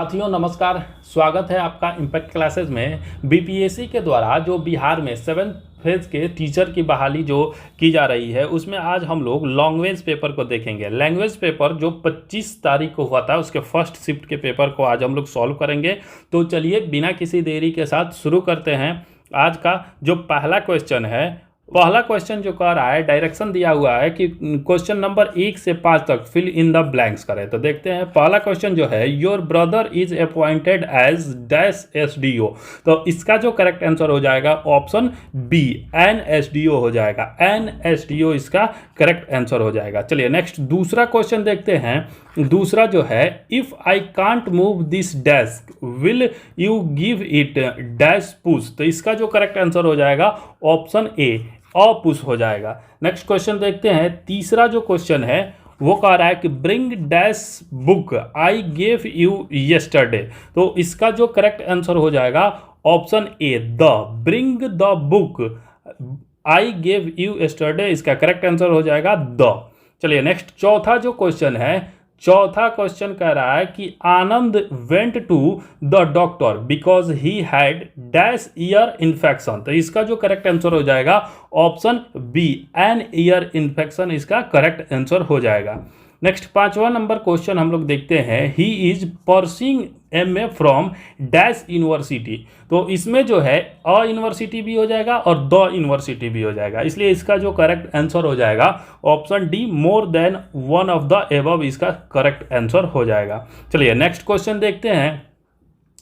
साथियों नमस्कार। स्वागत है आपका इम्पैक्ट क्लासेस में। बीपीएससी के द्वारा जो बिहार में 7th फेज के टीचर की बहाली जो की जा रही है उसमें आज हम लोग लैंग्वेज पेपर को देखेंगे। लैंग्वेज पेपर जो 25 तारीख को हुआ था उसके फर्स्ट शिफ्ट के पेपर को आज हम लोग सॉल्व करेंगे। तो चलिए बिना किसी देरी के साथ शुरू करते हैं। आज का जो पहला क्वेश्चन जो कह रहा है, डायरेक्शन दिया हुआ है कि क्वेश्चन नंबर 1 से 5 तक फिल इन द ब्लैंक्स करें। तो देखते हैं पहला क्वेश्चन जो है, your brother is appointed as dash SDO. तो इसका जो करेक्ट आंसर हो जाएगा ऑप्शन बी, एनएसडीओ हो जाएगा। एनएसडीओ इसका करेक्ट आंसर हो जाएगा। चलिए नेक्स्ट दूसरा क्वेश्चन देखते हैं। दूसरा जो है, if I can't move this desk will you give it dash push. तो इसका जो करेक्ट आंसर हो जाएगा ऑप्शन ए, पुश हो जाएगा। नेक्स्ट क्वेश्चन देखते हैं। तीसरा जो क्वेश्चन है वो कह रहा है कि bring dash book I gave you yesterday. तो इसका जो करेक्ट आंसर हो जाएगा option A, the. Bring the book I gave you yesterday, इसका करेक्ट आंसर हो जाएगा द। चलिए नेक्स्ट चौथा जो क्वेश्चन है, चौथा क्वेश्चन कह रहा है कि Anand went to the doctor because he had dash ear infection. तो इसका जो करेक्ट आंसर हो जाएगा option B, an ear infection इसका करेक्ट आंसर हो जाएगा। नेक्स्ट पांचवा नंबर क्वेश्चन हम लोग देखते हैं। He is pursuing MA from dash university. तो इसमें जो है अ यूनिवर्सिटी भी हो जाएगा और द यूनिवर्सिटी भी हो जाएगा, इसलिए इसका जो करेक्ट आंसर हो जाएगा option D, more than one of the above इसका करेक्ट आंसर हो जाएगा। चलिए नेक्स्ट क्वेश्चन देखते हैं।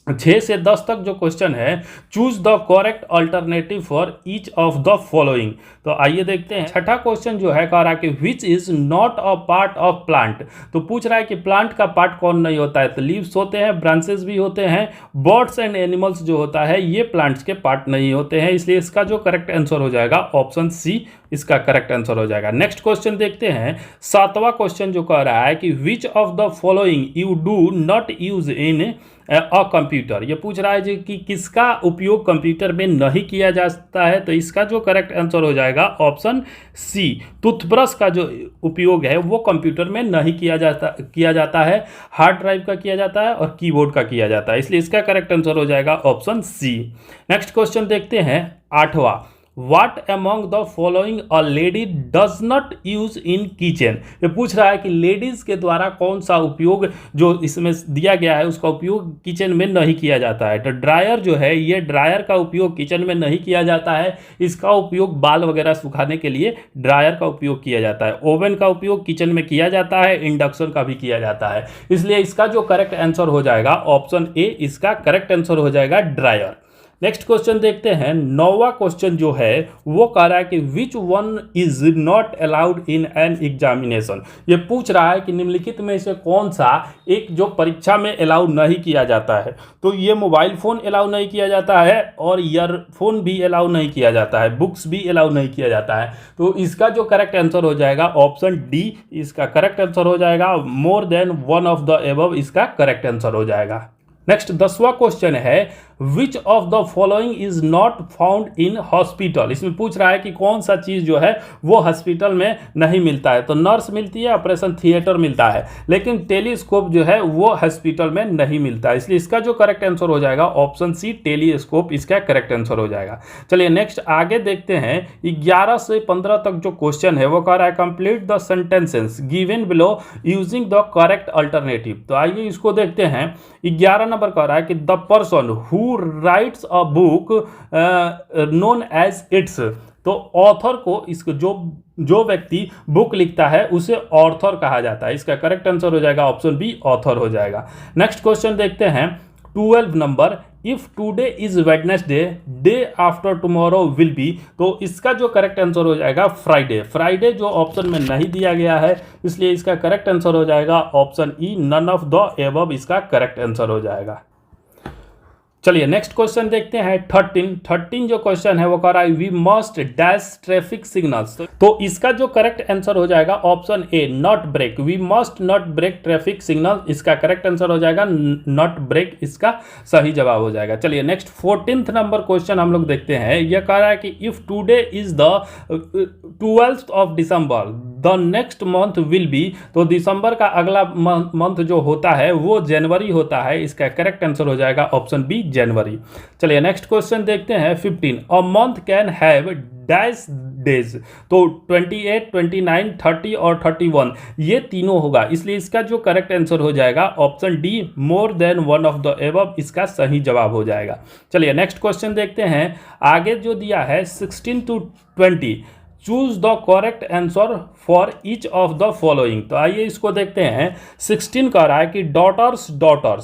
6 से 10 तक जो क्वेश्चन है, choose the correct alternative for each of the following. तो आइए देखते हैं। छठा क्वेश्चन जो है कह रहा है कि which is not a part of plant. तो पूछ रहा है कि प्लांट का पार्ट कौन नहीं होता है। तो लीव्स होते हैं, ब्रांचेस भी होते हैं, बर्ड्स एंड एनिमल्स जो होता है ये प्लांट्स के पार्ट नहीं होते हैं, इसलिए इसका जो करेक्ट आंसर हो जाएगा ऑप्शन सी, इसका करेक्ट आंसर हो जाएगा। नेक्स्ट क्वेश्चन देखते हैं। सातवां क्वेश्चन जो कह रहा है कि which of the following you do not use in a computer. ये पूछ रहा है जी कि किसका उपयोग कंप्यूटर में नहीं किया जाता है। तो इसका जो करेक्ट आंसर हो जाएगा ऑप्शन सी, टूथब्रश का जो उपयोग है वो कंप्यूटर में नहीं किया जाता है, हार्ड ड्राइव का किया जाता है और कीबोर्ड का किया जाता है, इसलिए इसका करेक्ट आंसर हो जाएगा ऑप्शन सी। नेक्स्ट क्वेश्चन देखते हैं आठवां। What among the following a lady does not use in kitchen। ये पूछ रहा है कि लेडीज के द्वारा कौन सा उपयोग जो इसमें दिया गया है उसका उपयोग किचन में नहीं किया जाता है। तो ड्रायर जो है, ये ड्रायर का उपयोग किचन में नहीं किया जाता है, इसका उपयोग बाल वगैरह सुखाने के लिए ड्रायर का उपयोग किया जाता है। ओवन का उपयोग किचन में किया जाता है, इंडक्शन का भी किया जाता है, इसलिए इसका जो करेक्ट आंसर हो जाएगा ऑप्शन ए, इसका करेक्ट आंसर हो जाएगा ड्रायर। नेक्स्ट क्वेश्चन देखते हैं। नौवां क्वेश्चन जो है वो कह रहा है कि which one is not allowed in an examination. ये पूछ रहा है कि निम्नलिखित में से कौन सा एक जो परीक्षा में अलाउ नहीं किया जाता है। तो ये मोबाइल फ़ोन अलाउ नहीं किया जाता है और ईयरफोन भी अलाउ नहीं किया जाता है, बुक्स भी अलाउ नहीं किया जाता है। तो इसका जो करेक्ट आंसर हो जाएगा ऑप्शन डी, इसका करेक्ट आंसर हो जाएगा more than one of the above, इसका करेक्ट आंसर हो जाएगा। नेक्स्ट 10वां क्वेश्चन है, which of the following is not found in hospital. इसमें पूछ रहा है कि कौन सा चीज़ जो है वो हॉस्पिटल में नहीं मिलता है। तो नर्स मिलती है, ऑपरेशन थिएटर मिलता है, लेकिन टेलीस्कोप जो है वो हॉस्पिटल में नहीं मिलता है, इसलिए इसका जो करेक्ट आंसर हो जाएगा ऑप्शन सी, टेलीस्कोप इसका करेक्ट आंसर हो जाएगा। चलिए नेक्स्ट आगे देखते हैं। 11 से 15 तक जो क्वेश्चन है वो कह रहा है complete the sentences given below using the correct alternative. तो आइए इसको देखते हैं। 11 नंबर कह रहा है कि the person who writes a book known as it's. तो ऑथर को, इसको जो व्यक्ति बुक लिखता है उसे ऑथर कहा जाता है, इसका करेक्ट आंसर हो जाएगा ऑप्शन बी, ऑथर हो जाएगा। नेक्स्ट क्वेश्चन देखते हैं। 12 number, if today is Wednesday day after tomorrow will be. तो इसका जो करेक्ट आंसर हो जाएगा फ्राइडे। फ्राइडे जो ऑप्शन में नहीं दिया गया है, इसलिए इसका करेक्ट आंसर हो जाएगा option E, none of the above, इसका करेक्ट आंसर हो जाएगा। चलिए नेक्स्ट क्वेश्चन देखते हैं। 13 जो क्वेश्चन है वो कह रहा है we must dash traffic signals. तो इसका जो करेक्ट आंसर हो जाएगा option A, not break. We must not break traffic signal, इसका करेक्ट आंसर हो जाएगा नॉट ब्रेक, इसका सही जवाब हो जाएगा। चलिए नेक्स्ट 14th नंबर क्वेश्चन हम लोग देखते हैं। यह कह रहा है कि if today is the 12th of December the next month will be, तो दिसंबर का अगला मंथ जो होता है वो जनवरी होता है। इसका करेक्ट आंसर हो जाएगा ऑप्शन बी जनवरी। चलिए नेक्स्ट क्वेश्चन देखते हैं 15। A month can have dash days, तो 28, 29, 30 और 31 ये तीनों होगा, इसलिए इसका जो करेक्ट आंसर हो जाएगा option D more than one of the above इसका सही जवाब हो जाएगा। चलिए नेक्स्ट क्वेश्चन देखते हैं। आगे जो दिया है 16 to 20, choose the correct answer for each of the following, तो आइए इसको देखते हैं। 16 कह रहा है कि डॉटर्स,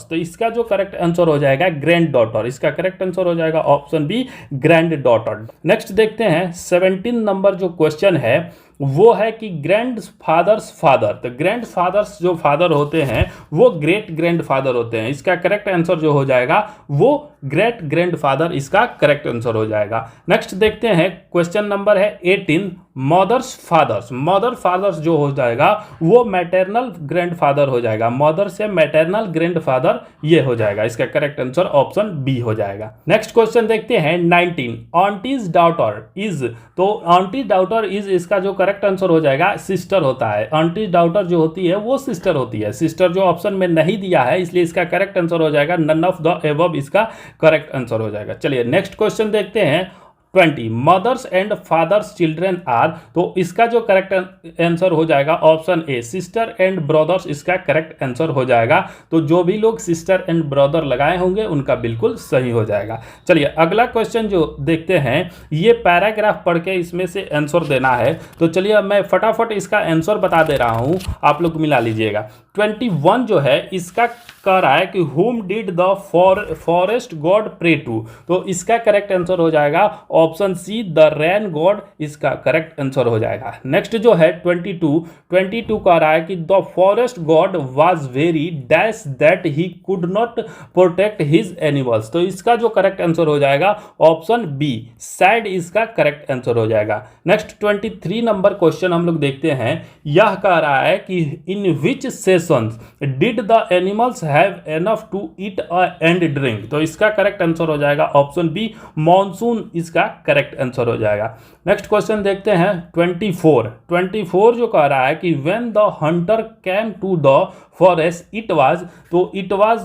तो इसका जो करेक्ट आंसर हो जाएगा ग्रैंड डॉटर, इसका करेक्ट आंसर हो जाएगा option B granddaughter. Next देखते हैं 17 नंबर जो क्वेश्चन है वो है कि ग्रैंड फादर्स फादर, तो ग्रैंड फादर्स जो फादर होते हैं वो ग्रेट ग्रैंड फादर होते हैं, इसका करेक्ट आंसर जो हो जाएगा वो ग्रेट ग्रैंड फादर इसका करेक्ट आंसर हो जाएगा। नेक्स्ट देखते हैं क्वेश्चन नंबर है 18। मदर फादर्स जो हो जाएगा वो मैटरनल ग्रैंड फादर हो जाएगा, मदर से मैटरनल ग्रैंड फादर ये हो जाएगा, इसका करेक्ट आंसर ऑप्शन बी हो जाएगा। नेक्स्ट क्वेश्चन देखते हैं 19। आंटीज डॉटर इज, तो आंटी डॉटर इज इसका जो करेक्ट आंसर हो जाएगा सिस्टर होता है, आंटी डॉटर जो होती है वो सिस्टर होती है, सिस्टर जो ऑप्शन में नहीं दिया है इसलिए इसका करेक्ट आंसर हो जाएगा नन ऑफ द एबव इसका करेक्ट आंसर हो जाएगा। चलिए नेक्स्ट क्वेश्चन देखते हैं 20। Mothers and fathers children are, तो इसका जो करेक्ट आंसर हो जाएगा option A sister and brothers इसका करेक्ट आंसर हो जाएगा। तो जो भी लोग सिस्टर एंड ब्रदर लगाए होंगे उनका बिल्कुल सही हो जाएगा। चलिए अगला क्वेश्चन जो देखते हैं, ये पैराग्राफ पढ़ के इसमें से आंसर देना है, तो चलिए मैं फटाफट इसका आंसर बता दे रहा हूँ, आप लोग मिला लीजिएगा। 21 जो है इसका कह रहा है कि whom did the forest god pray to, तो इसका करेक्ट आंसर हो जाएगा option see the rain God, इसका करेक्ट आंसर हो जाएगा। नेक्स्ट जो है 22 कह रहा है कि the forest God was very dash that he could not protect his animals, तो इसका जो करेक्ट आंसर हो जाएगा ऑप्शन बी सैड इसका करेक्ट आंसर हो जाएगा। नेक्स्ट 23 नंबर क्वेश्चन हम लोग देखते हैं। यह कह रहा है कि in which sessions did the animals have enough to eat and drink, तो इसका करेक्ट आंसर हो जाएगा ऑप्शन बी मॉनसून इसका करेक्ट आंसर हो जाएगा। नेक्स्ट क्वेश्चन देखते हैं 24 जो कह रहा है कि when the hunter came to the forest it was, तो इट वाज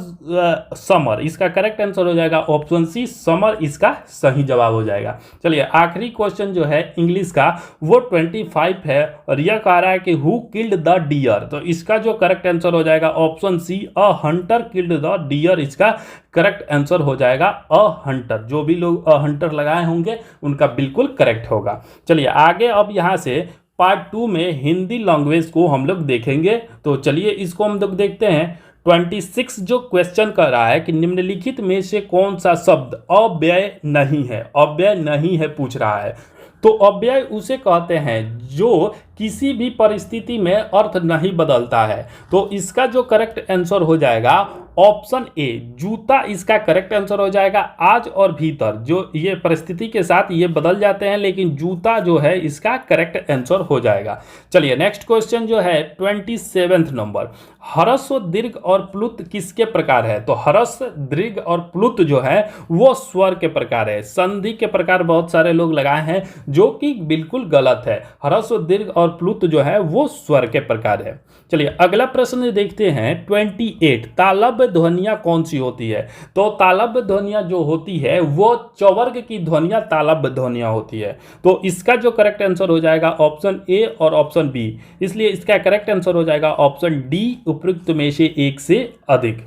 समर, इसका करेक्ट आंसर हो जाएगा ऑप्शन सी समर इसका सही जवाब हो जाएगा। चलिए आखिरी क्वेश्चन जो है इंग्लिश का वो 25 है और यह कह रहा है कि हु किल्ड द डियर, तो इसका जो करेक्ट आंसर हो जाएगा option C a hunter killed the deer, इसका करेक्ट आंसर हो जाएगा अ हंटर, जो भी लोग अ हंटर लगाए होंगे उनका बिल्कुल करेक्ट होगा। चलिए आगे अब यहाँ से पार्ट 2 में हिंदी लैंग्वेज को हम लोग देखेंगे, तो चलिए इसको हम लोग देखते हैं। 26 जो क्वेश्चन कर रहा है कि निम्नलिखित में से कौन सा शब्द अव्यय नहीं है पूछ रहा है, तो अव्यय उसे कहते हैं जो किसी भी परिस्थिति में अर्थ नहीं बदलता है, तो इसका जो करेक्ट आंसर हो जाएगा ऑप्शन ए जूता, इसका करेक्ट आंसर हो जाएगा। आज और भीतर जो ये परिस्थिति के साथ ये बदल जाते हैं, लेकिन जूता जो है इसका करेक्ट आंसर हो जाएगा। चलिए नेक्स्ट क्वेश्चन जो है 27 नंबर, ह्रस्व दीर्घ और प्लुत किसके प्रकार है, तो ह्रस्व दीर्घ और प्लुत जो है वो स्वर के प्रकार है, संधि के प्रकार बहुत सारे लोग लगाए हैं जो कि बिल्कुल गलत है, ह्रस्व दीर्घ और प्लुत जो है वो स्वर के प्रकार है। चलिए अगला प्रश्न देखते हैं 28, तालव्य ध्वनियां कौन सी होती है, तो तालव्य ध्वनियां जो होती है वो चवर्ग की ध्वनियां तालव्य ध्वनियां होती है, तो इसका जो करेक्ट आंसर हो जाएगा ऑप्शन ए और ऑप्शन बी, इसलिए इसका करेक्ट आंसर हो जाएगा ऑप्शन डी उपयुक्त में से एक से अधिक।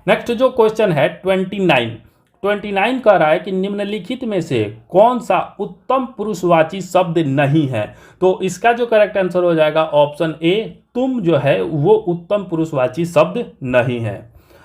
नेक्स्ट जो क्वेश्चन है 29 कह रहा है कि निम्नलिखित में से कौन सा उत्तम पुरुषवाची शब्द नहीं है, तो इसका जो करेक्ट आंसर हो जाएगा ऑप्शन ए तुम जो है वो उत्तम पुरुषवाची शब्द नहीं है।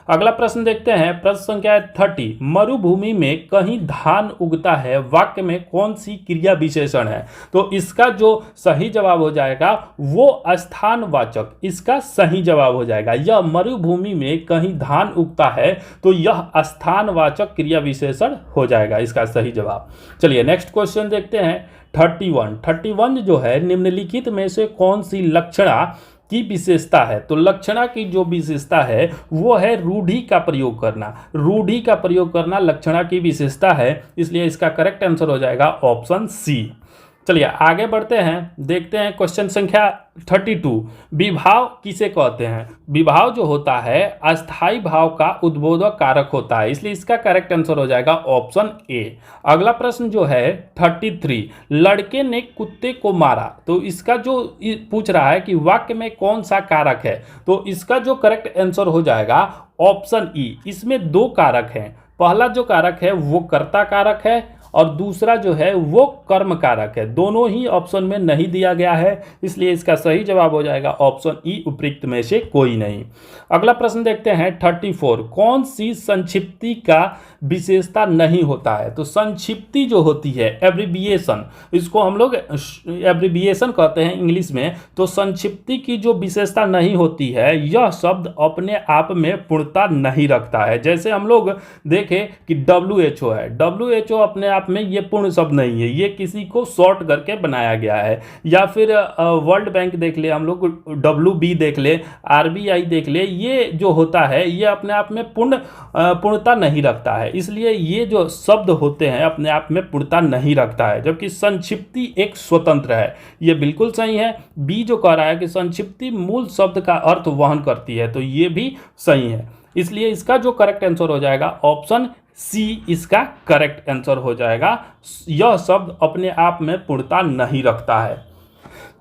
अगला प्रश्न देखते हैं, प्रश्न संख्या 30, मरुभूमि में कहीं धान उगता है, वाक्य में कौन सी क्रिया विशेषण है, तो इसका जो सही जवाब हो जाएगा वो स्थानवाचक इसका सही जवाब हो जाएगा। यह मरुभूमि में कहीं धान उगता है तो यह स्थानवाचक क्रिया विशेषण हो जाएगा इसका सही जवाब। चलिए नेक्स्ट क्वेश्चन देखते हैं 31 जो है निम्नलिखित में से कौन सी लक्षणा की विशेषता है, तो लक्षणा की जो विशेषता है वो है रूढ़ि का प्रयोग करना लक्षणा की विशेषता है, इसलिए इसका करेक्ट आंसर हो जाएगा ऑप्शन सी। चलिए आगे बढ़ते हैं, देखते हैं क्वेश्चन संख्या 32। विभाव किसे कहते हैं? विभाव जो होता है अस्थाई भाव का उद्बोधक कारक होता है, इसलिए इसका करेक्ट आंसर हो जाएगा ऑप्शन ए। अगला प्रश्न जो है 33, लड़के ने कुत्ते को मारा, तो इसका जो पूछ रहा है कि वाक्य में कौन सा कारक है, तो इसका जो करेक्ट आंसर हो जाएगा ऑप्शन ई। इसमें दो कारक हैं, पहला जो कारक है वो कर्ता कारक है और दूसरा जो है वो कर्म कारक है। दोनों ही ऑप्शन में नहीं दिया गया है, इसलिए इसका सही जवाब हो जाएगा ऑप्शन ई, उपयुक्त में से कोई नहीं। अगला प्रश्न देखते हैं 34, कौन सी संक्षिप्ति का विशेषता नहीं होता है? तो संक्षिप्ति जो होती है एब्रिविएशन, इसको हम लोग एब्रिविएशन कहते हैं इंग्लिश में, तो संक्षिप्ति की जो विशेषता नहीं होती है, यह शब्द अपने आप में पूर्णता नहीं रखता है। जैसे हम लोग देखें कि WHO है, WHO अपने आप में ये पूर्ण शब्द नहीं है, ये किसी को शॉर्ट करके बनाया गया है। या फिर वर्ल्ड बैंक देख ले हम लोग, WB देख ले, RBI देख ले, ये जो होता है ये अपने आप में पूर्णता नहीं रखता है, इसलिए ये जो शब्द होते हैं अपने आप में पूर्णता नहीं रखता है। जबकि संक्षिप्ति एक स्वतंत्र है, ये बिल्कुल सही है। बी जो कह रहा है कि संक्षिप्ति मूल शब्द का अर्थ वहन करती है, तो ये भी सही है। इसलिए इसका जो करेक्ट आंसर हो जाएगा ऑप्शन सी, इसका करेक्ट आंसर हो जाएगा। यह शब्द अपने आप में पूर्णता नहीं रखता है।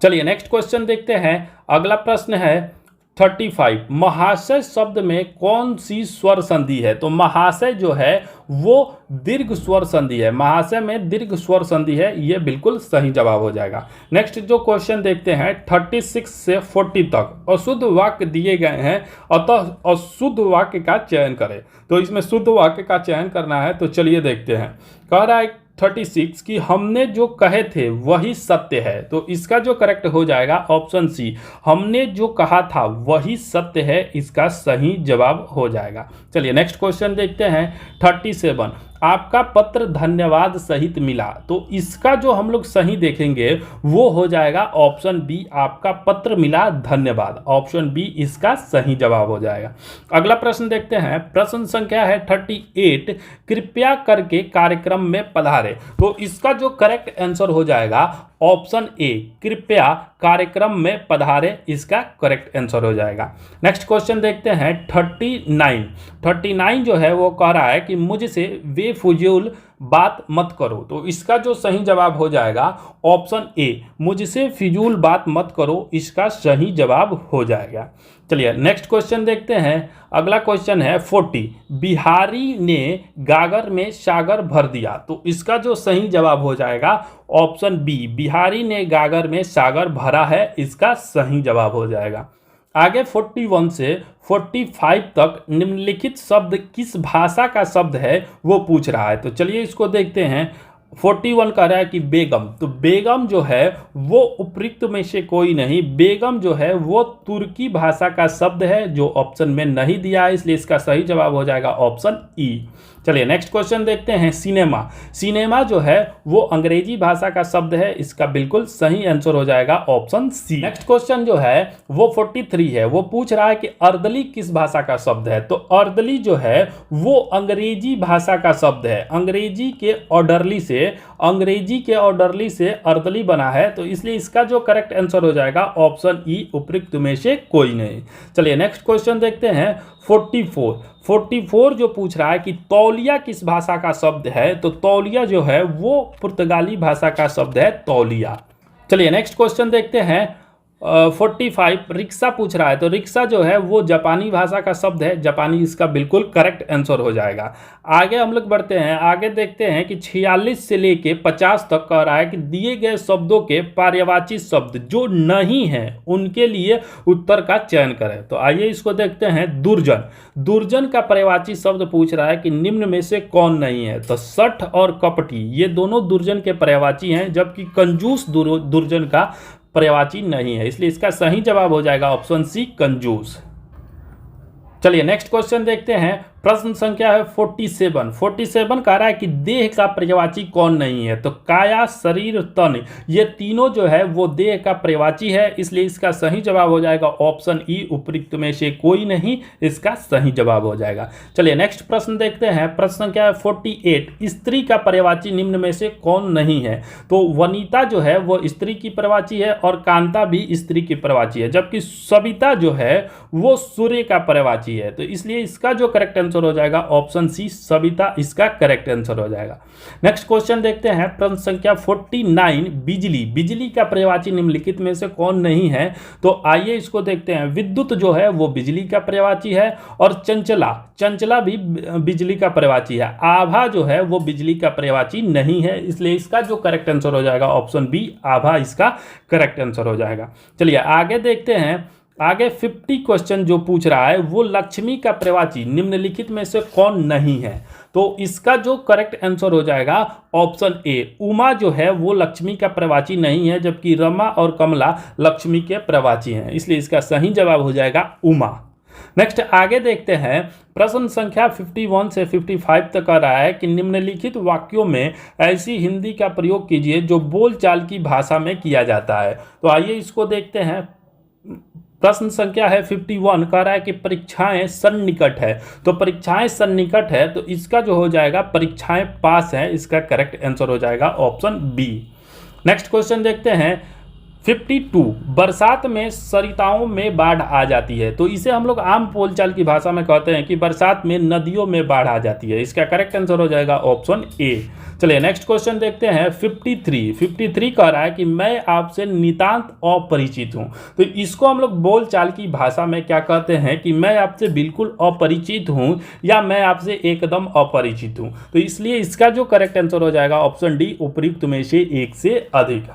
चलिए नेक्स्ट क्वेश्चन देखते हैं। अगला प्रश्न है 35, महाशय शब्द में कौन सी स्वर संधि है? तो महाशय जो है वो दीर्घ स्वर संधि है, महाशय में दीर्घ स्वर संधि है, ये बिल्कुल सही जवाब हो जाएगा। नेक्स्ट जो क्वेश्चन देखते हैं 36 से 40 तक अशुद्ध वाक्य दिए गए हैं, अतः अशुद्ध वाक्य का चयन करें। तो इसमें शुद्ध वाक्य का चयन करना है, तो चलिए देखते हैं। कह रहा है 36 कि हमने जो कहे थे वही सत्य है, तो इसका जो करेक्ट हो जाएगा ऑप्शन सी, हमने जो कहा था वही सत्य है, इसका सही जवाब हो जाएगा। चलिए नेक्स्ट क्वेश्चन देखते हैं 37, आपका पत्र धन्यवाद सहित मिला, तो इसका जो हम लोग सही देखेंगे वो हो जाएगा ऑप्शन बी, आपका पत्र मिला धन्यवाद। ऑप्शन बी इसका सही जवाब हो जाएगा। अगला प्रश्न देखते हैं, प्रश्न संख्या है 38, कृपया करके कार्यक्रम में पधारे, तो इसका जो करेक्ट आंसर हो जाएगा ऑप्शन ए, कृपया कार्यक्रम में पधारे, इसका करेक्ट आंसर हो जाएगा। नेक्स्ट क्वेश्चन देखते हैं 39 जो है वो कह रहा है कि मुझसे बेफुजूल बात मत करो, तो इसका जो सही जवाब हो जाएगा ऑप्शन ए, मुझसे फिजूल बात मत करो, इसका सही जवाब हो जाएगा। चलिए नेक्स्ट क्वेश्चन देखते हैं। अगला क्वेश्चन है 40, बिहारी ने गागर में सागर भर दिया, तो इसका जो सही जवाब हो जाएगा ऑप्शन बी, बिहारी ने गागर में सागर भरा है, इसका सही जवाब हो जाएगा। आगे 41 से 45 तक निम्नलिखित शब्द किस भाषा का शब्द है वो पूछ रहा है, तो चलिए इसको देखते हैं। 41 कह रहा है कि बेगम, तो बेगम जो है वो उपयुक्त में से कोई नहीं, बेगम जो है वो तुर्की भाषा का शब्द है जो ऑप्शन में नहीं दिया है, इसलिए इसका सही जवाब हो जाएगा ऑप्शन ई। चलिए नेक्स्ट क्वेश्चन देखते हैं। सिनेमा जो है वो अंग्रेजी भाषा का शब्द है, इसका बिल्कुल सही आंसर हो जाएगा ऑप्शन सी। नेक्स्ट क्वेश्चन जो है वो 43 है, वो पूछ रहा है कि अर्दली किस भाषा का शब्द है, तो अर्दली जो है वो अंग्रेजी भाषा का शब्द है, अंग्रेजी के ऑर्डरली से अर्दली बना है, तो इसलिए इसका जो करेक्ट आंसर हो जाएगा ऑप्शन ई, उपयुक्त में से कोई नहीं। चलिए नेक्स्ट क्वेश्चन देखते हैं 44 जो पूछ रहा है कि तौलिया किस भाषा का शब्द है, तो तौलिया जो है वो पुर्तगाली भाषा का शब्द है, तौलिया। चलिए नेक्स्ट क्वेश्चन देखते हैं 45, रिक्शा पूछ रहा है, तो रिक्शा जो है वो जापानी भाषा का शब्द है, जापानी इसका बिल्कुल करेक्ट आंसर हो जाएगा। आगे हम लोग बढ़ते हैं, आगे देखते हैं कि 46 से लेके 50 तक कह रहा है कि दिए गए शब्दों के पर्यायवाची शब्द जो नहीं हैं उनके लिए उत्तर का चयन करें। तो आइए इसको देखते हैं। दुर्जन का पर्यायवाची शब्द पूछ रहा है कि निम्न में से कौन नहीं है, तो शठ और कपटी ये दोनों दुर्जन के पर्यायवाची हैं, जबकि कंजूस दुर्जन का पर्यायवाची नहीं है, इसलिए इसका सही जवाब हो जाएगा ऑप्शन सी, कंजूस। चलिए नेक्स्ट क्वेश्चन देखते हैं। प्रश्न संख्या है 47। 47 कह रहा है कि देह का पर्यायवाची कौन नहीं है? तो काया, शरीर, तन, ये तीनों जो है वो देह का पर्यायवाची है, इसलिए इसका सही जवाब हो जाएगा ऑप्शन ई, उपयुक्त में से कोई नहीं इसका सही जवाब हो जाएगा। चलिए नेक्स्ट प्रश्न देखते हैं। प्रश्न संख्या है 48। स्त्री का पर्यायवाची निम्न में से कौन नहीं है? तो वनिता जो है वो स्त्री की पर्यायवाची है और कांता भी स्त्री की पर्यायवाची है, जबकि सविता जो है वो सूर्य का पर्यायवाची है। तो इसलिए इसका जो करेक्ट आंसर हो जाएगा ऑप्शन सी, सविता इसका करेक्ट आंसर हो जाएगा। नेक्स्ट क्वेश्चन देखते हैं। प्रश्न संख्या 49। बिजली, बिजली का पर्यायवाची निम्नलिखित में से कौन नहीं है? तो आइए इसको देखते हैं। विद्युत जो है वो बिजली का पर्यायवाची है और चंचला, चंचला भी बिजली का पर्यायवाची है। आभा जो है वो बिजली का पर्यायवाची नहीं है, इसलिए इसका जो करेक्ट आंसर हो जाएगा ऑप्शन बी, आभा इसका करेक्ट आंसर हो जाएगा। चलिए आगे देखते हैं। आगे 50 क्वेश्चन जो पूछ रहा है वो लक्ष्मी का पर्यायवाची निम्नलिखित में से कौन नहीं है? तो इसका जो करेक्ट आंसर हो जाएगा ऑप्शन ए, उमा जो है वो लक्ष्मी का पर्यायवाची नहीं है, जबकि रमा और कमला लक्ष्मी के पर्यायवाची हैं, इसलिए इसका सही जवाब हो जाएगा उमा। नेक्स्ट आगे देखते हैं। प्रश्न संख्या 51 से 55 तक आ रहा है कि निम्नलिखित वाक्यों में ऐसी हिंदी का प्रयोग कीजिए जो बोलचाल की भाषा में किया जाता है। तो आइए इसको देखते हैं। प्रश्न संख्या है 51 कह रहा है कि परीक्षाएं सन्निकट है। तो परीक्षाएं सन्निकट है तो इसका जो हो जाएगा परीक्षाएं पास है, इसका करेक्ट आंसर हो जाएगा ऑप्शन बी। नेक्स्ट क्वेश्चन देखते हैं। 52 बरसात में सरिताओं में बाढ़ आ जाती है। तो इसे हम लोग आम बोलचाल की भाषा में कहते हैं कि बरसात में नदियों में बाढ़ आ जाती है, इसका करेक्ट आंसर हो जाएगा ऑप्शन ए। चलिए नेक्स्ट क्वेश्चन देखते हैं। 53 कह रहा है कि मैं आपसे नितांत अपरिचित हूं। तो इसको हम लोग बोलचाल की भाषा में क्या कहते हैं कि मैं आपसे बिल्कुल अपरिचित हूं या मैं आपसे एकदम अपरिचित हूं। तो इसलिए इसका जो करेक्ट आंसर हो जाएगा ऑप्शन डी, उपयुक्त में से एक से अधिक।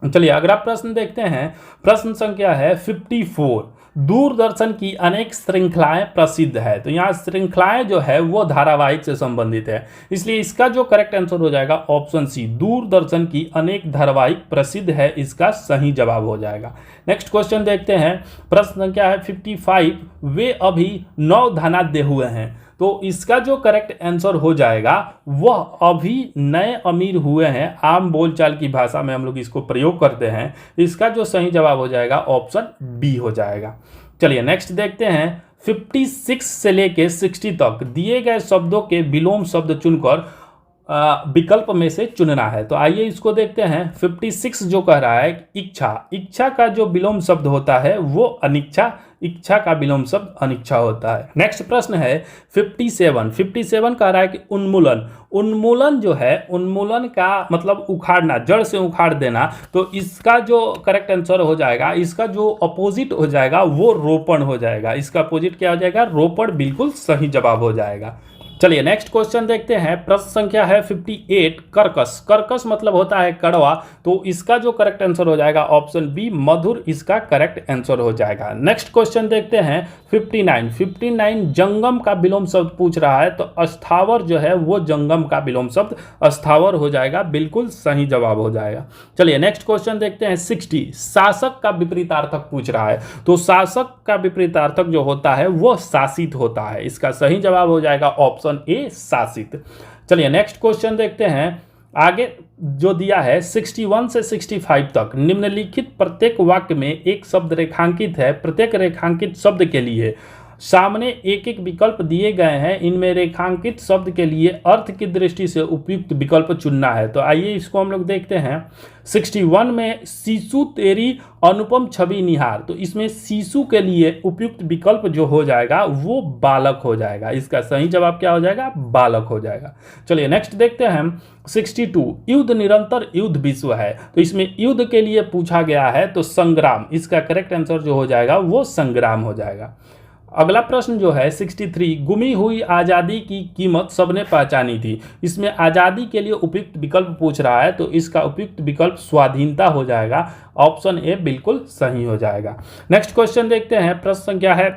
चलिए अगला प्रश्न देखते हैं। प्रश्न संख्या है 54। दूरदर्शन की अनेक श्रृंखलाएं प्रसिद्ध है। तो यहाँ श्रृंखलाएं जो है वो धारावाहिक से संबंधित है, इसलिए इसका जो करेक्ट आंसर हो जाएगा ऑप्शन सी, दूरदर्शन की अनेक धारावाहिक प्रसिद्ध है, इसका सही जवाब हो जाएगा। नेक्स्ट क्वेश्चन देखते हैं। प्रश्न संख्या है 55। वे अभी नवधनाढ्य हुए हैं। तो इसका जो करेक्ट आंसर हो जाएगा वह अभी नए अमीर हुए हैं, आम बोलचाल की भाषा में हम लोग इसको प्रयोग करते हैं, इसका जो सही जवाब हो जाएगा ऑप्शन बी हो जाएगा। चलिए नेक्स्ट देखते हैं। 56 से लेके 60 तक दिए गए शब्दों के विलोम शब्द चुनकर विकल्प में से चुनना है। तो आइए इसको देखते हैं। 56 जो कह रहा है इच्छा, इच्छा का जो विलोम शब्द होता है वो अनिच्छा, इच्छा का विलोम शब्द अनिच्छा होता है। नेक्स्ट प्रश्न है 57 कह रहा है कि उन्मूलन, उन्मूलन जो है उन्मूलन का मतलब उखाड़ना, जड़ से उखाड़ देना। तो इसका जो करेक्ट आंसर हो जाएगा, इसका जो अपोजिट हो जाएगा वो रोपण हो जाएगा, इसका अपोजिट क्या हो जाएगा, रोपण, बिल्कुल सही जवाब हो जाएगा। चलिए नेक्स्ट क्वेश्चन देखते हैं। प्रश्न संख्या है 58। कर्कश, कर्कश मतलब होता है कड़वा, तो इसका जो करेक्ट आंसर हो जाएगा ऑप्शन बी, मधुर, इसका करेक्ट आंसर हो जाएगा। नेक्स्ट क्वेश्चन देखते हैं 59 जंगम का विलोम शब्द पूछ रहा है। तो अस्थावर जो है वो जंगम का विलोम शब्द अस्थावर हो जाएगा, बिल्कुल सही जवाब हो जाएगा। चलिए नेक्स्ट क्वेश्चन देखते हैं 60। शासक का विपरीतार्थक पूछ रहा है। तो शासक का विपरीतार्थक जो होता है वो शासित होता है, इसका सही जवाब हो जाएगा ऑप्शन ए, शासित। चलिए नेक्स्ट क्वेश्चन देखते हैं। आगे जो दिया है 61 से 65 तक निम्नलिखित प्रत्येक वाक्य में एक शब्द रेखांकित है। प्रत्येक रेखांकित शब्द के लिए सामने एक एक विकल्प दिए गए हैं, इनमें रेखांकित शब्द के लिए अर्थ की दृष्टि से उपयुक्त विकल्प चुनना है। तो आइए इसको हम लोग देखते हैं। 61 में शिशु तेरी अनुपम छवि निहार, तो इसमें शिशु के लिए उपयुक्त विकल्प जो हो जाएगा वो बालक हो जाएगा, इसका सही जवाब क्या हो जाएगा, बालक हो जाएगा। चलिए नेक्स्ट देखते हैं हम 62। युद्ध निरंतर युद्ध विश्व है। तो इसमें युद्ध के लिए पूछा गया है तो संग्राम, इसका करेक्ट आंसर जो हो जाएगा वो संग्राम हो जाएगा। अगला प्रश्न जो है 63। गुमी हुई आज़ादी की कीमत सबने पहचानी थी। इसमें आज़ादी के लिए उपयुक्त विकल्प पूछ रहा है, तो इसका उपयुक्त विकल्प स्वाधीनता हो जाएगा, ऑप्शन ए बिल्कुल सही हो जाएगा। नेक्स्ट क्वेश्चन देखते हैं। प्रश्न संख्या है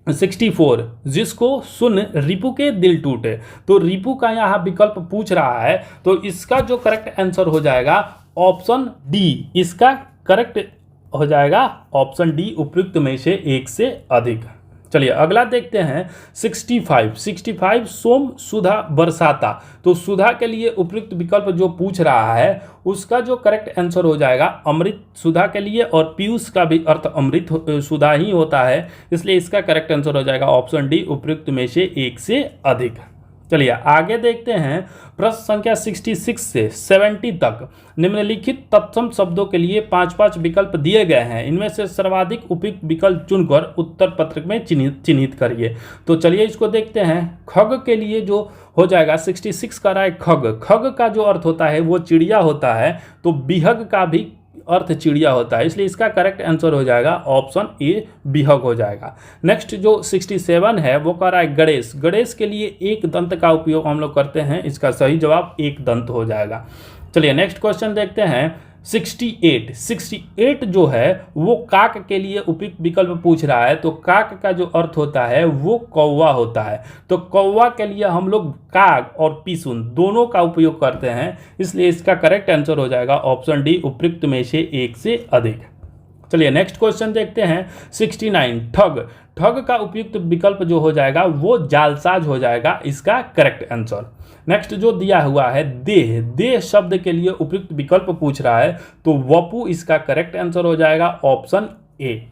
64। जिसको सुन रिपु के दिल टूटे। तो रिपु का यहाँ विकल्प पूछ रहा है, तो इसका जो करेक्ट आंसर हो जाएगा ऑप्शन डी, इसका करेक्ट हो जाएगा ऑप्शन डी, उपयुक्त में से एक से अधिक। चलिए अगला देखते हैं 65 सोम सुधा बरसाता। तो सुधा के लिए उपयुक्त विकल्प जो पूछ रहा है उसका जो करेक्ट आंसर हो जाएगा अमृत सुधा के लिए, और पीयूष का भी अर्थ अमृत सुधा ही होता है, इसलिए इसका करेक्ट आंसर हो जाएगा ऑप्शन डी, उपयुक्त में से एक से अधिक। चलिए आगे देखते हैं प्रश्न संख्या 66 से 70 तक निम्नलिखित तत्सम शब्दों के लिए 5-5 विकल्प दिए गए हैं। इनमें से सर्वाधिक उपयुक्त विकल्प चुनकर उत्तर पत्रक में चिन्हित करिए। तो चलिए इसको देखते हैं। खग के लिए जो हो जाएगा 66 का रहा है खग। खग का जो अर्थ होता है वो चिड़िया होता है, तो बिहग का भी अर्थ चिड़िया होता है, इसलिए इसका करेक्ट आंसर हो जाएगा ऑप्शन ए, बिहग हो जाएगा। नेक्स्ट जो 67 है वो कह रहा है गणेश। गणेश के लिए एक दंत का उपयोग हम लोग करते हैं, इसका सही जवाब एक दंत हो जाएगा। चलिए नेक्स्ट क्वेश्चन देखते हैं 68 जो है वो काक के लिए उपयुक्त विकल्प पूछ रहा है। तो काक का जो अर्थ होता है वो कौवा होता है, तो कौवा के लिए हम लोग काक और पिसुन दोनों का उपयोग करते हैं, इसलिए इसका करेक्ट आंसर हो जाएगा ऑप्शन डी, उपयुक्त में से एक से अधिक। चलिए नेक्स्ट क्वेश्चन देखते हैं 69 ठग। ठग का उपयुक्त विकल्प जो हो जाएगा वो जालसाज हो जाएगा, इसका करेक्ट आंसर। नेक्स्ट जो दिया हुआ है देह। देह शब्द के लिए उपयुक्त विकल्प पूछ रहा है, तो वपु इसका करेक्ट आंसर हो जाएगा ऑप्शन ए।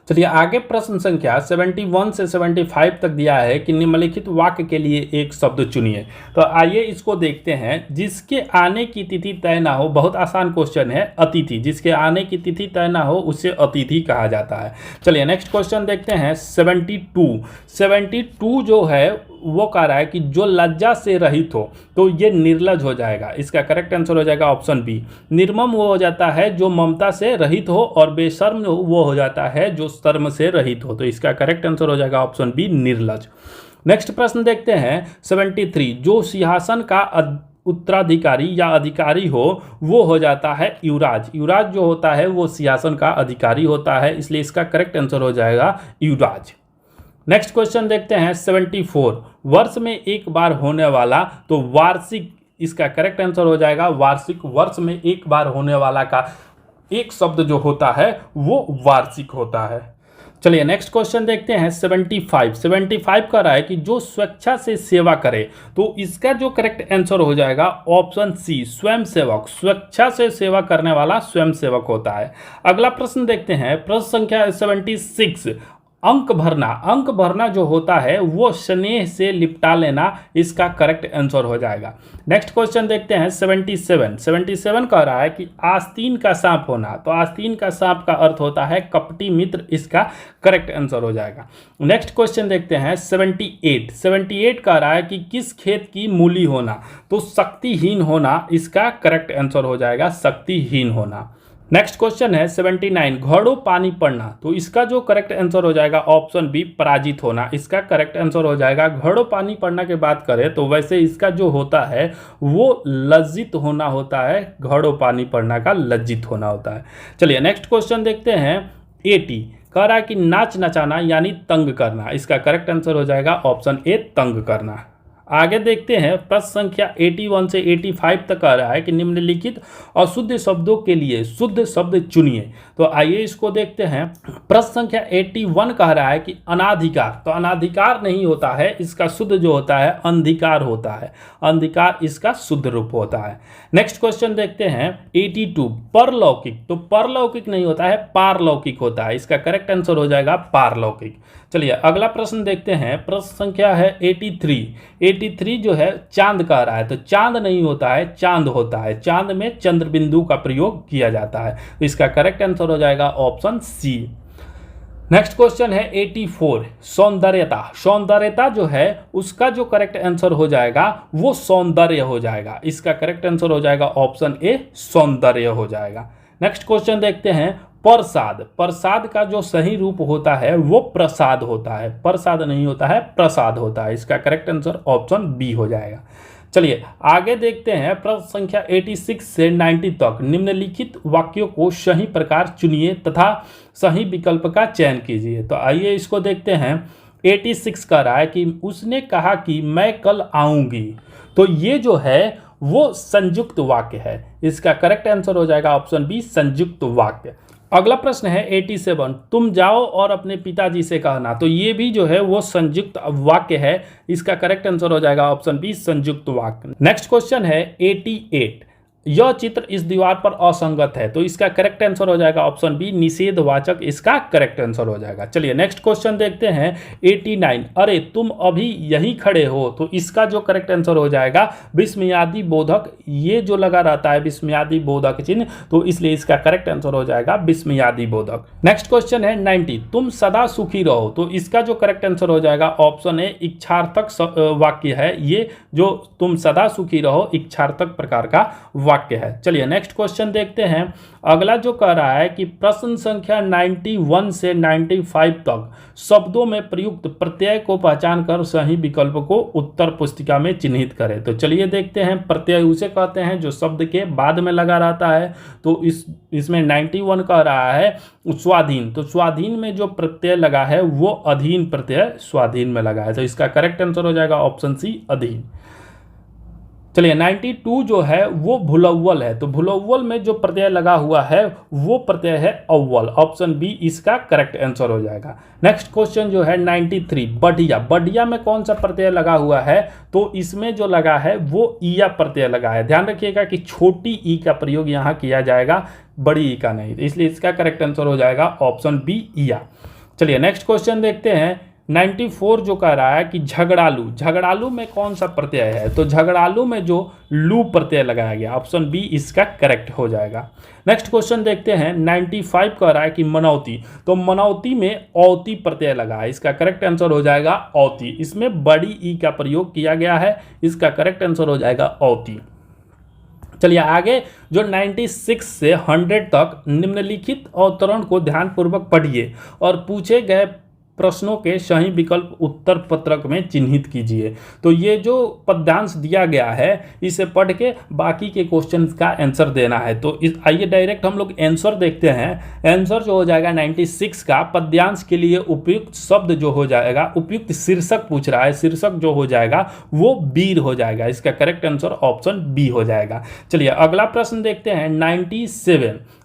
चलिए आगे प्रश्न संख्या 71 से 75 तक दिया है कि निम्नलिखित वाक्य के लिए एक शब्द चुनिए। तो आइए इसको देखते हैं। जिसके आने की तिथि तय ना हो, बहुत आसान क्वेश्चन है, अतिथि। जिसके आने की तिथि तय ना हो उसे अतिथि कहा जाता है। चलिए नेक्स्ट क्वेश्चन देखते हैं 72 जो है वो कह रहा है कि जो लज्जा से रहित हो, तो ये निर्लज हो जाएगा, इसका करेक्ट आंसर हो जाएगा ऑप्शन बी। निर्मम वो हो जाता है जो ममता से रहित हो, और बेशर्म वो हो जाता है जो शर्म से रहित हो, तो इसका करेक्ट आंसर हो जाएगा ऑप्शन बी, निर्लज। नेक्स्ट प्रश्न देखते हैं 73 जो सिंहासन का उत्तराधिकारी या अधिकारी हो वो हो जाता है युवराज। युवराज जो होता है वो सिंहासन का अधिकारी होता है, इसलिए इसका करेक्ट आंसर हो जाएगा युवराज। नेक्स्ट क्वेश्चन देखते हैं 74 वर्ष में एक बार होने वाला, तो वार्षिक इसका करेक्ट आंसर हो जाएगा वार्षिक। वर्ष में एक बार होने वाला का एक शब्द जो होता है वो वार्षिक होता है। चलिए नेक्स्ट क्वेश्चन देखते हैं 75 का रहा है कि जो स्वेच्छा से सेवा करे, तो इसका जो करेक्ट आंसर हो जाएगा ऑप्शन सी, स्वयंसेवक। स्वेच्छा से सेवा करने वाला स्वयंसेवक होता है। अगला प्रश्न देखते हैं प्रश्न संख्या 76 अंक भरना जो होता है वो स्नेह से लिपटा लेना, इसका करेक्ट आंसर हो जाएगा। नेक्स्ट क्वेश्चन देखते हैं 77 कह रहा है कि आस्तीन का सांप होना, तो आस्तीन का सांप का अर्थ होता है कपटी मित्र, इसका करेक्ट आंसर हो जाएगा। नेक्स्ट क्वेश्चन देखते हैं 78 कह रहा है कि किस खेत की मूली होना, तो शक्तिहीन होना, इसका करेक्ट आंसर हो जाएगा शक्तिहीन होना। नेक्स्ट क्वेश्चन है 79 घड़ों पानी पड़ना, तो इसका जो करेक्ट आंसर हो जाएगा ऑप्शन बी, पराजित होना, इसका करेक्ट आंसर हो जाएगा। घड़ों पानी पड़ना की बात करें तो वैसे इसका जो होता है वो लज्जित होना होता है, घड़ों पानी पड़ना का लज्जित होना होता है। चलिए नेक्स्ट क्वेश्चन देखते हैं 80 कह रहा है कि नाच नचाना यानी तंग करना, इसका करेक्ट आंसर हो जाएगा ऑप्शन ए, तंग करना। आगे देखते हैं प्रश्न संख्या 81 से 85 तक आ रहा है कि निम्नलिखित अशुद्ध शब्दों के लिए शुद्ध शब्द चुनिए। तो आइए इसको देखते हैं। प्रश्न संख्या 81 कह रहा है कि अनाधिकार, तो अनाधिकार नहीं होता है, इसका शुद्ध जो होता है अंधिकार होता है, अंधिकार इसका शुद्ध रूप होता है। नेक्स्ट क्वेश्चन देखते हैं 82 परलौकिक, तो परलौकिक नहीं होता है, पारलौकिक होता है, इसका करेक्ट आंसर हो जाएगा पारलौकिक। चलिए अगला प्रश्न देखते हैं। प्रश्न संख्या है 83 जो है चांद कह रहा है, तो चांद नहीं होता है, चांद होता है, चांद में चंद्र बिंदु का प्रयोग किया जाता है, तो इसका करेक्ट आंसर हो जाएगा ऑप्शन सी। नेक्स्ट क्वेश्चन है 84 सौंदर्यता जो है उसका जो करेक्ट आंसर हो जाएगा वो सौंदर्य हो जाएगा, इसका करेक्ट आंसर हो जाएगा ऑप्शन ए, सौंदर्य हो जाएगा। नेक्स्ट क्वेश्चन देखते हैं प्रसाद का जो सही रूप होता है वो प्रसाद होता है, प्रसाद नहीं होता है, प्रसाद होता है, इसका करेक्ट आंसर ऑप्शन बी हो जाएगा। चलिए आगे देखते हैं प्रश्न संख्या 86 से 90 तक निम्नलिखित वाक्यों को सही प्रकार चुनिए तथा सही विकल्प का चयन कीजिए। तो आइए इसको देखते हैं। 86 कह रहा है कि उसने कहा कि मैं कल आऊंगी, तो ये जो है वो संयुक्त वाक्य है, इसका करेक्ट आंसर हो जाएगा ऑप्शन बी, संयुक्त वाक्य। अगला प्रश्न है 87, तुम जाओ और अपने पिताजी से कहना। तो ये भी जो है वो संयुक्त वाक्य है, इसका करेक्ट आंसर हो जाएगा ऑप्शन बी संयुक्त वाक्य। नेक्स्ट क्वेश्चन है 88, यह चित्र इस दीवार पर असंगत है। तो इसका करेक्ट आंसर हो जाएगा ऑप्शन बी निषेधवाचक, इसका करेक्ट आंसर हो जाएगा। चलिए नेक्स्ट क्वेश्चन देखते हैं 89, अरे तुम अभी यहीं खड़े हो। तो इसका जो करेक्ट आंसर हो जाएगा विस्मयादि बोधक, ये जो लगा रहता है विस्मयादि बोधक चिन्ह, तो इसलिए इसका करेक्ट आंसर हो जाएगा विस्मयादि बोधक। नेक्स्ट क्वेश्चन है 90, तुम सदा सुखी रहो। तो इसका जो करेक्ट आंसर हो जाएगा ऑप्शन ए इच्छार्थक वाक्य है, ये जो तुम सदा सुखी रहो इच्छार्थक प्रकार का वाक्य है। चलिए नेक्स्ट क्वेश्चन देखते हैं। अगला जो कह रहा है कि प्रश्न संख्या 91 से 95 तक शब्दों में प्रयुक्त प्रत्यय को पहचान कर सही विकल्प को उत्तर पुस्तिका में चिन्हित करें। तो चलिए देखते हैं। प्रत्यय उसे कहते हैं जो शब्द के बाद में लगा रहता है। तो इसमें 91 कह रहा है स्वाधीन। तो स्वाधीन में जो प्रत्यय लगा है वो अधीन प्रत्यय स्वाधीन में लगा है। तो इसका करेक्ट आंसर हो जाएगा ऑप्शन सी अधीन। चलिए 92 जो है वो भुलौवल है। तो भुलौवल में जो प्रत्यय लगा हुआ है वो प्रत्यय है अव्वल, ऑप्शन बी इसका करेक्ट आंसर हो जाएगा। नेक्स्ट क्वेश्चन जो है 93 बढ़िया। बढ़िया में कौन सा प्रत्यय लगा हुआ है? तो इसमें जो लगा है वो ईया प्रत्यय लगा है। ध्यान रखिएगा कि छोटी ई का प्रयोग यहाँ किया जाएगा, बड़ी ई का नहीं, इसलिए इसका करेक्ट आंसर हो जाएगा ऑप्शन बी ईया। चलिए नेक्स्ट क्वेश्चन देखते हैं 94 जो कह रहा है कि झगड़ालू। झगड़ालू में कौन सा प्रत्यय है? तो झगड़ालू में जो लू प्रत्यय लगाया गया, ऑप्शन बी इसका करेक्ट हो जाएगा। नेक्स्ट क्वेश्चन देखते हैं 95 कह रहा है कि मनौती। तो मनौती में औती प्रत्यय लगा है, इसका करेक्ट आंसर हो जाएगा औती। इसमें बड़ी ई का प्रयोग किया गया है, इसका करेक्ट आंसर हो जाएगा औती। चलिए आगे जो 96 से 100 तक निम्नलिखित अवतरण को ध्यानपूर्वक पढ़िए और पूछे गए प्रश्नों के सही विकल्प उत्तर पत्रक में चिन्हित कीजिए। तो ये जो पद्यांश दिया गया है इसे पढ़ के बाकी के क्वेश्चन का आंसर देना है। तो आइए डायरेक्ट हम लोग आंसर देखते हैं। आंसर जो हो जाएगा 96 का पद्यांश के लिए उपयुक्त शब्द जो हो जाएगा, उपयुक्त शीर्षक पूछ रहा है, शीर्षक जो हो जाएगा वो वीर हो जाएगा। इसका करेक्ट आंसर ऑप्शन बी हो जाएगा। चलिए अगला प्रश्न देखते हैं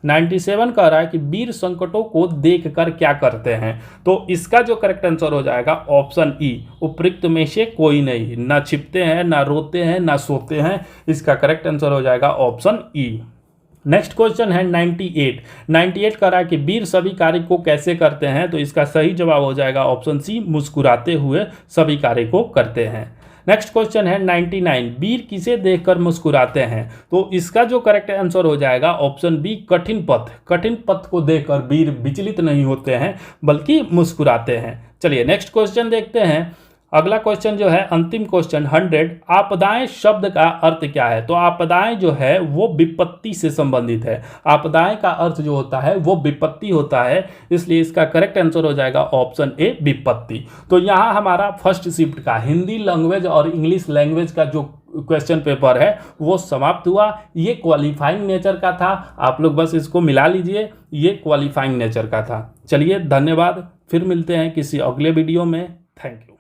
97 कह रहा है कि वीर संकटों को देखकर क्या करते हैं? तो इसका जो करेक्ट आंसर हो जाएगा ऑप्शन ई उपयुक्त में से कोई नहीं, ना छिपते हैं, ना रोते हैं, ना सोते हैं। इसका करेक्ट आंसर हो जाएगा ऑप्शन ई। नेक्स्ट क्वेश्चन है 98 कह रहा है कि वीर सभी कार्य को कैसे करते हैं? तो इसका सही जवाब हो जाएगा ऑप्शन सी मुस्कुराते हुए सभी कार्य को करते हैं। नेक्स्ट क्वेश्चन है 99 वीर किसे देखकर मुस्कुराते हैं? तो इसका जो करेक्ट आंसर हो जाएगा ऑप्शन बी कठिन पथ। कठिन पथ को देखकर वीर विचलित नहीं होते हैं बल्कि मुस्कुराते हैं। चलिए नेक्स्ट क्वेश्चन देखते हैं। अगला क्वेश्चन जो है अंतिम क्वेश्चन 100 आपदाएं शब्द का अर्थ क्या है? तो आपदाएं जो है वो विपत्ति से संबंधित है। आपदाएं का अर्थ जो होता है वो विपत्ति होता है, इसलिए इसका करेक्ट आंसर हो जाएगा ऑप्शन ए विपत्ति। तो यहाँ हमारा फर्स्ट शिफ्ट का हिंदी लैंग्वेज और इंग्लिश लैंग्वेज का जो क्वेश्चन पेपर है वो समाप्त हुआ। ये क्वालिफाइंग नेचर का था, आप लोग बस इसको मिला लीजिए, ये क्वालिफाइंग नेचर का था। चलिए धन्यवाद, फिर मिलते हैं किसी अगले वीडियो में। Thank you.